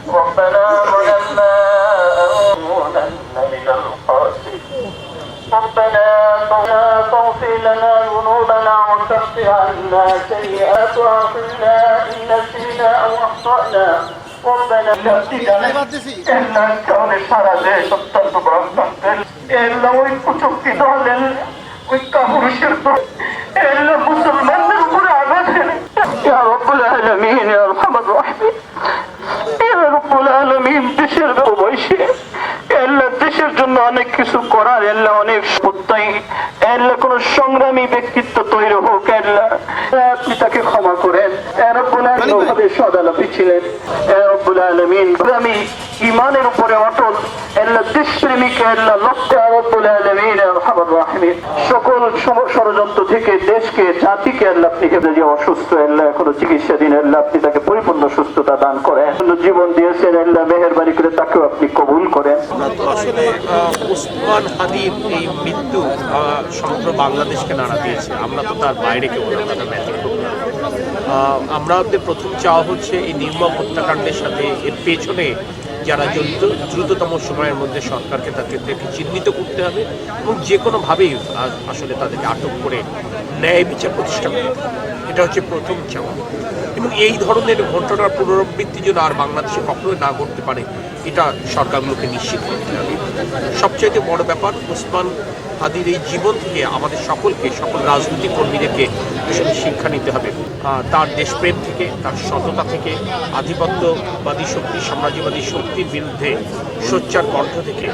ربنا ظلمنا أنفسنا من الخاسرين ربنا تغفر لنا ذنوبنا وكفر عنا سيئات وأخذنا إن نسينا أو أخطأنا ربنا لا إلا كون সারা দেশ অত্যন্ত ভ্রান্তের এলা ওই কুচুক্তি দলের ওই কাপুরুষের এলা মুসলমানদের উপরে আঘাত এনে ইয়া রব্বুল আলামিন ইয়া আরহামার রাহিমিন ইয়া রব্বুল আলামিন দেশের বয়সে আল্লাহ দেশের জন্য অনেক কিছু করার আল্লাহ অনেক সত্যাই আল্লাহ কোন সংগ্রামী ব্যক্তিত্ব তৈরি হোক আল্লাহ আপনি তাকে ক্ষমা করেন রব্বুল আলামিন ভাবে সদালাপি ছিলেন রব্বুল আলামিন আমি ঈমানের উপরে অটল আল্লাহ দেশপ্রেমিক আল্লাহ লক্ষ্য রব্বুল আলামিন আরহামার রাহিমিন সকল ষড়যন্ত্র থেকে দেশকে জাতিকে আল্লাহ আপনি যে অসুস্থ আল্লাহ এখনো চিকিৎসাধীন আল্লাহ আপনি তাকে পরিপূর্ণ সুস্থতা দান করেন জীবন দিয়েছেন আল্লাহ মেহেরবানি করে তাকেও আপনি কবুল করেন। আসলে ওসমান হাদির এই মৃত্যু সমগ্র বাংলাদেশকে নাড়া দিয়েছে। আমরা তো তার বাইরে কেউ না, আমরা ব্যতিক্রম না। আমাদের প্রথম চাওয়া হচ্ছে এই নির্মম হত্যাকাণ্ডের সাথে এর পেছনে যারা জড়িত দ্রুততম সময়ের মধ্যে সরকারকে তাদেরকে চিহ্নিত করতে হবে এবং যে কোনোভাবেই আসলে তাদেরকে আটক করে ন্যায় বিচার প্রতিষ্ঠা করতে হবে। এটা হচ্ছে প্রথম চাওয়া এবং এই ধরনের ঘটনার পুনরাবৃত্তি যেন আর বাংলাদেশে কখনোই না ঘটতে পারে এটা সরকারগুলোকে নিশ্চিত করতে হবে। সবচাইতে বড় ব্যাপার ওসমান হাদির এই জীবন থেকে আমাদের সকলকে, সকল রাজনৈতিক কর্মীদেরকে আসলে শিক্ষা নিতে হবে তার দেশপ্রেম থেকে, তার সততা থেকে, আধিপত্যবাদী শক্তি, সাম্রাজ্যবাদী শক্তির বিরুদ্ধে সোচ্চার কণ্ঠ থেকে।